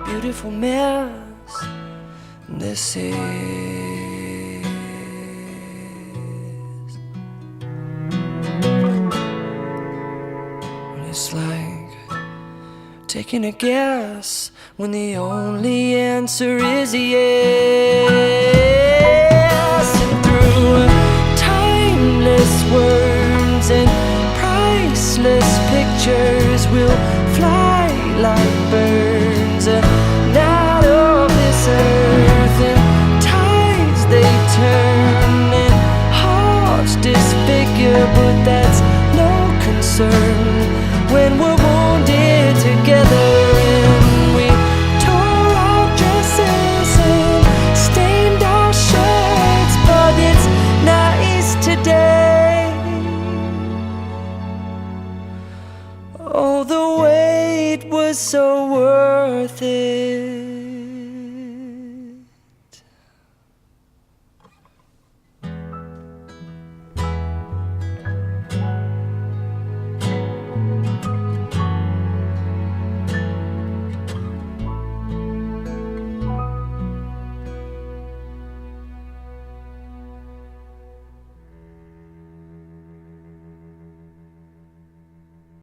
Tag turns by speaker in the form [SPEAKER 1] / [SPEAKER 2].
[SPEAKER 1] beautiful mess this is. It's like taking a guess when the only answer is yes. And through timeless words and priceless pictures, we'll fly like birds out of this earth. And tides they turn and hearts disfigure, but that's no concern when we're wounded together. And we tore our dresses and stained our shirts, but it's nice today. Oh, the wait was so worth it.